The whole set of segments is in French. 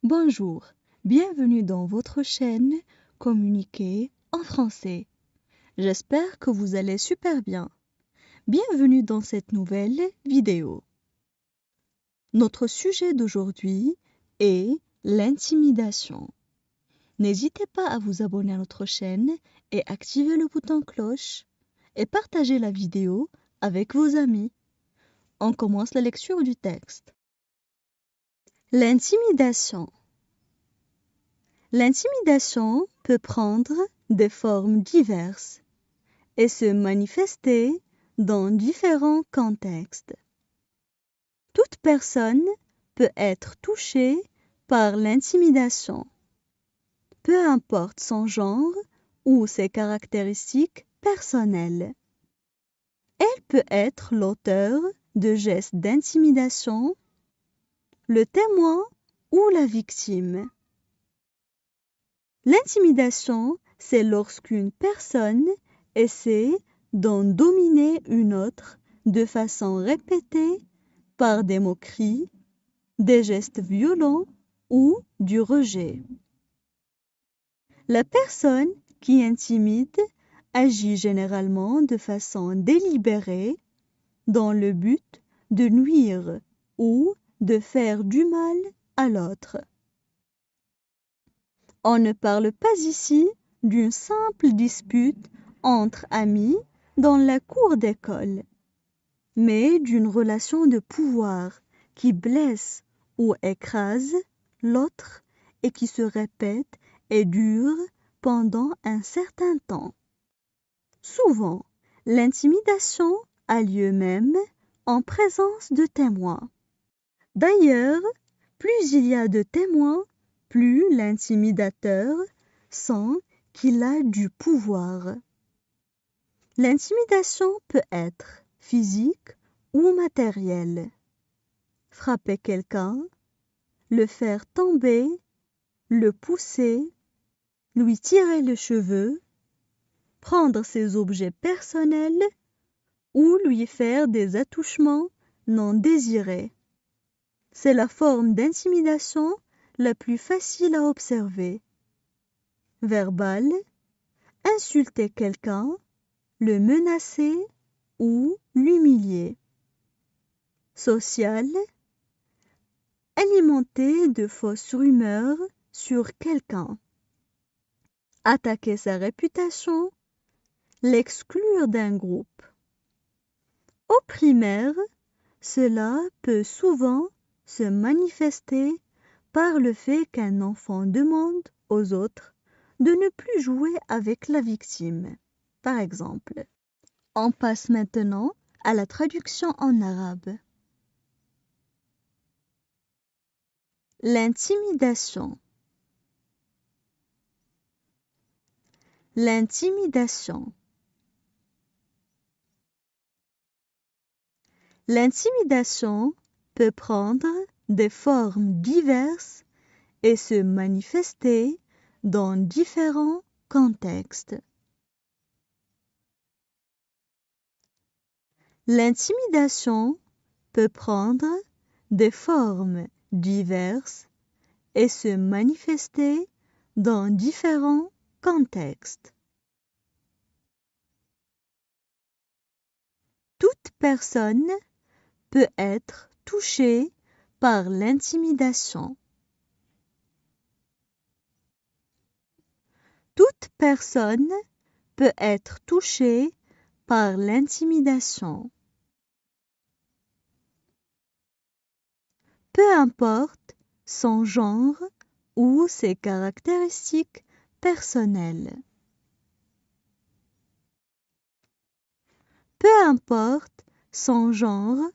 Bonjour, bienvenue dans votre chaîne Communiquer en français. J'espère que vous allez super bien. Bienvenue dans cette nouvelle vidéo. Notre sujet d'aujourd'hui est l'intimidation. N'hésitez pas à vous abonner à notre chaîne et activer le bouton cloche et partager la vidéo avec vos amis. On commence la lecture du texte. L'intimidation. L'intimidation peut prendre des formes diverses et se manifester dans différents contextes. Toute personne peut être touchée par l'intimidation, peu importe son genre ou ses caractéristiques personnelles. Elle peut être l'auteur de gestes d'intimidation, le témoin ou la victime. L'intimidation, c'est lorsqu'une personne essaie d'en dominer une autre de façon répétée par des moqueries, des gestes violents ou du rejet. La personne qui intimide agit généralement de façon délibérée dans le but de nuire ou de faire du mal à l'autre. On ne parle pas ici d'une simple dispute entre amis dans la cour d'école, mais d'une relation de pouvoir qui blesse ou écrase l'autre et qui se répète et dure pendant un certain temps. Souvent, l'intimidation a lieu même en présence de témoins. D'ailleurs, plus il y a de témoins, plus l'intimidateur sent qu'il a du pouvoir. L'intimidation peut être physique ou matérielle. Frapper quelqu'un, le faire tomber, le pousser, lui tirer les cheveux, prendre ses objets personnels ou lui faire des attouchements non désirés. C'est la forme d'intimidation la plus facile à observer. Verbal, insulter quelqu'un, le menacer ou l'humilier. Social, alimenter de fausses rumeurs sur quelqu'un. Attaquer sa réputation, l'exclure d'un groupe. Au primaire, cela peut souvent se manifester par le fait qu'un enfant demande aux autres de ne plus jouer avec la victime. Par exemple, on passe maintenant à la traduction en arabe. L'intimidation. L'intimidation. L'intimidation peut prendre des formes diverses et se manifester dans différents contextes. L'intimidation peut prendre des formes diverses et se manifester dans différents contextes. Toute personne peut être touchée par l'intimidation. Toute personne peut être touchée par l'intimidation. Peu importe son genre ou ses caractéristiques personnelles. Peu importe son genre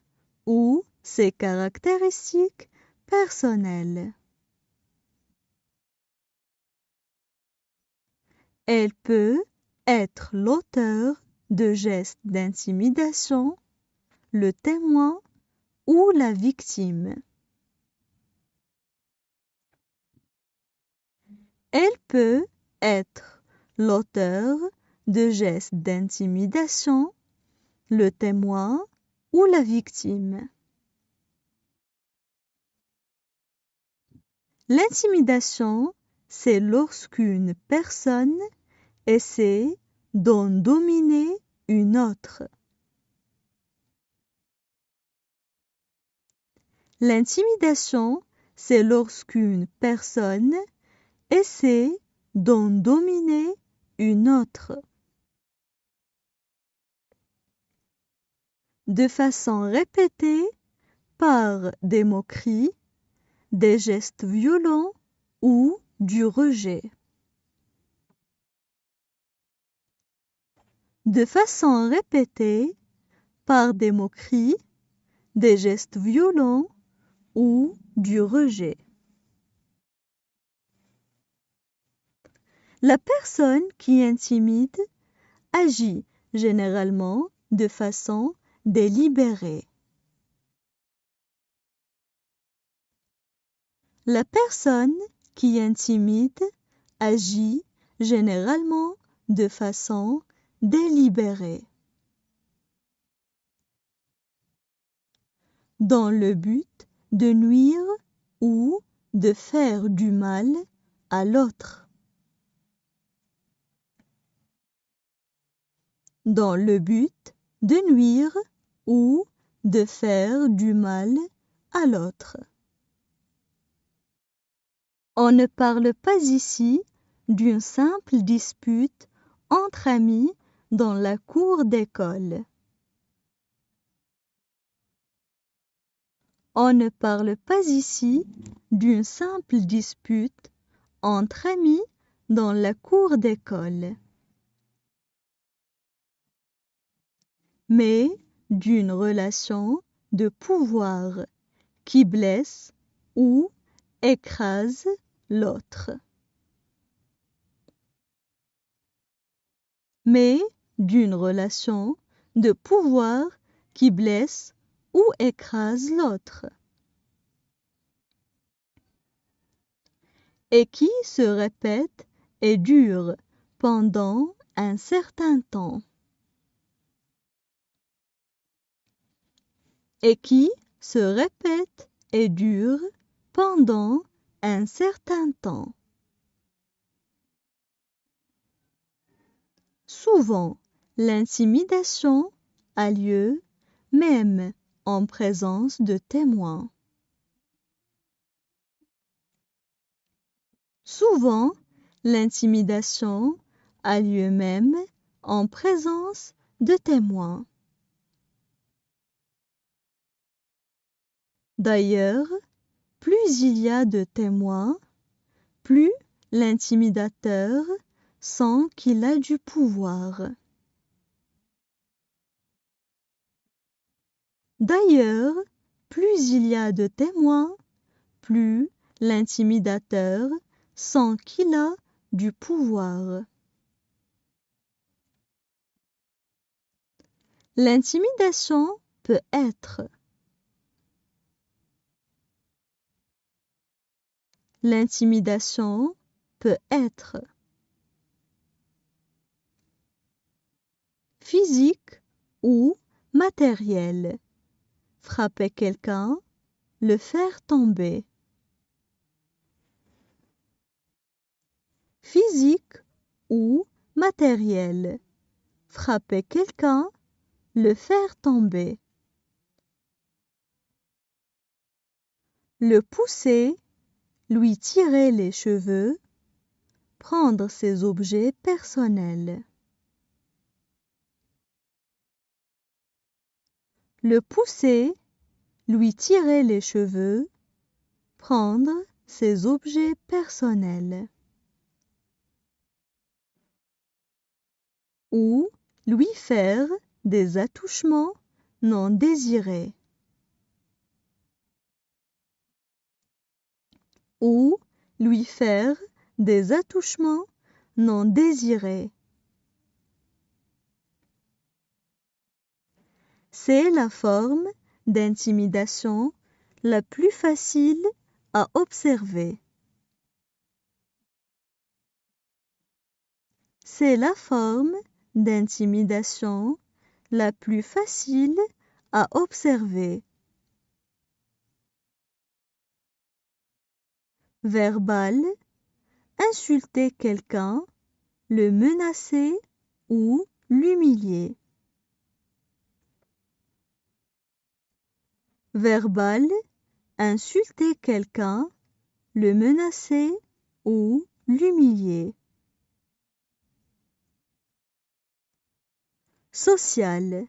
ou ses caractéristiques personnelles. Elle peut être l'auteur de gestes d'intimidation, le témoin ou la victime. Elle peut être l'auteur de gestes d'intimidation, le témoin ou la victime. L'intimidation, c'est lorsqu'une personne essaie d'en dominer une autre. L'intimidation, c'est lorsqu'une personne essaie d'en dominer une autre. De façon répétée, par des moqueries, des gestes violents ou du rejet. De façon répétée, par des moqueries, des gestes violents ou du rejet. La personne qui intimide agit généralement de façon délibérée. La personne qui intimide agit généralement de façon délibérée. Dans le but de nuire ou de faire du mal à l'autre. Dans le but de nuire ou de faire du mal à l'autre. On ne parle pas ici d'une simple dispute entre amis dans la cour d'école. On ne parle pas ici d'une simple dispute entre amis dans la cour d'école, mais d'une relation de pouvoir qui blesse ou écrase l'autre. Mais d'une relation de pouvoir qui blesse ou écrase l'autre. Et qui se répète et dure pendant un certain temps. Et qui se répète et dure pendant un certain temps. Souvent, l'intimidation a lieu même en présence de témoins. Souvent, l'intimidation a lieu même en présence de témoins. D'ailleurs, plus il y a de témoins, plus l'intimidateur sent qu'il a du pouvoir. D'ailleurs, plus il y a de témoins, plus l'intimidateur sent qu'il a du pouvoir. L'intimidation peut être L'intimidation peut être physique ou matérielle. Frapper quelqu'un, le faire tomber. Physique ou matérielle. Frapper quelqu'un, le faire tomber. Le pousser, lui tirer les cheveux, prendre ses objets personnels. Le pousser, lui tirer les cheveux, prendre ses objets personnels. Ou lui faire des attouchements non désirés. Ou lui faire des attouchements non désirés. C'est la forme d'intimidation la plus facile à observer. C'est la forme d'intimidation la plus facile à observer. verbal, insulter quelqu'un, le menacer ou l'humilier. Verbal, insulter quelqu'un, le menacer ou l'humilier. Social,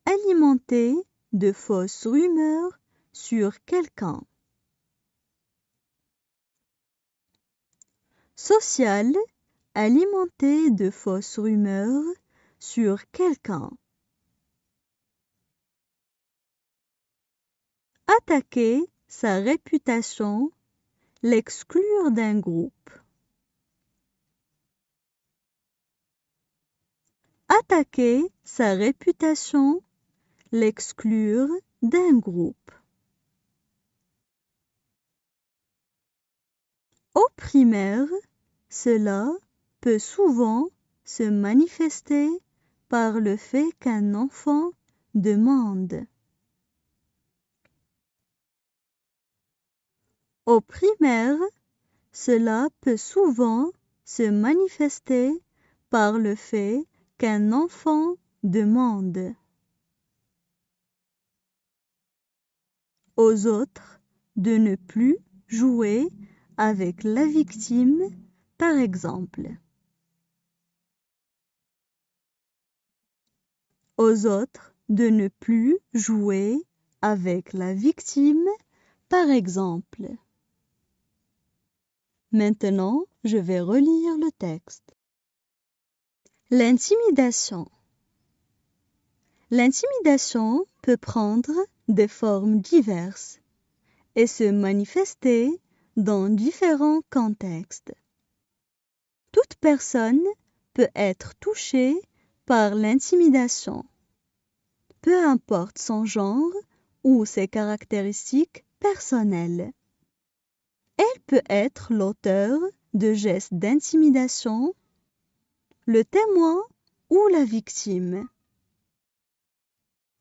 alimenter de fausses rumeurs sur quelqu'un. Social, alimenter de fausses rumeurs sur quelqu'un. Attaquer sa réputation, l'exclure d'un groupe. Attaquer sa réputation, l'exclure d'un groupe. Au primaire, cela peut souvent se manifester par le fait qu'un enfant demande. Au primaire, cela peut souvent se manifester par le fait qu'un enfant demande. Aux autres de ne plus jouer avec la victime, par exemple. Aux autres de ne plus jouer avec la victime, par exemple. Maintenant, je vais relire le texte. L'intimidation. L'intimidation peut prendre des formes diverses et se manifester dans différents contextes. Toute personne peut être touchée par l'intimidation, peu importe son genre ou ses caractéristiques personnelles. Elle peut être l'auteur de gestes d'intimidation, le témoin ou la victime.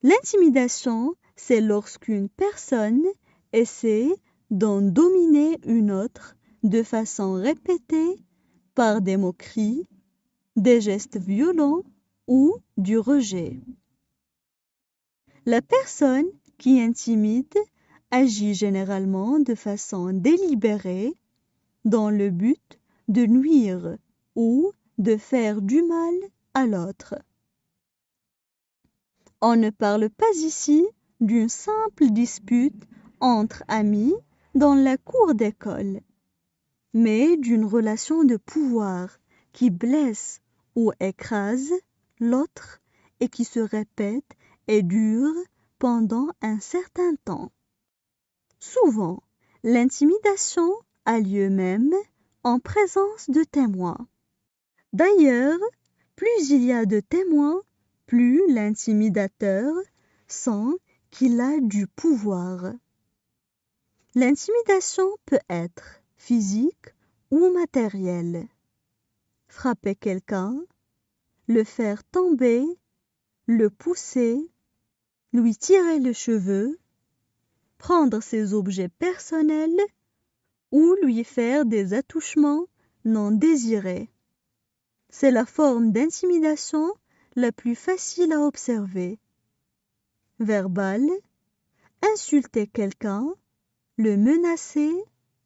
L'intimidation, c'est lorsqu'une personne essaie d'en dominer une autre de façon répétée par des moqueries, des gestes violents ou du rejet. La personne qui intimide agit généralement de façon délibérée dans le but de nuire ou de faire du mal à l'autre. On ne parle pas ici d'une simple dispute entre amis dans la cour d'école, mais d'une relation de pouvoir qui blesse ou écrase l'autre et qui se répète et dure pendant un certain temps. Souvent, l'intimidation a lieu même en présence de témoins. D'ailleurs, plus il y a de témoins, plus l'intimidateur sent qu'il a du pouvoir. L'intimidation peut être physique ou matérielle. Frapper quelqu'un, le faire tomber, le pousser, lui tirer les cheveux, prendre ses objets personnels ou lui faire des attouchements non désirés. C'est la forme d'intimidation la plus facile à observer. Verbal, insulter quelqu'un, le menacer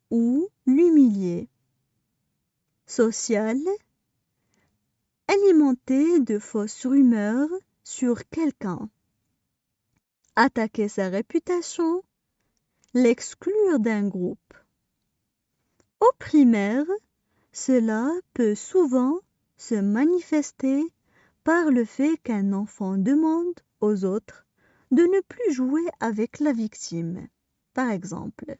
ou l'humilier. Social, alimenter de fausses rumeurs sur quelqu'un. Attaquer sa réputation, l'exclure d'un groupe. Au primaire, cela peut souvent se manifester par le fait qu'un enfant demande aux autres de ne plus jouer avec la victime, par exemple.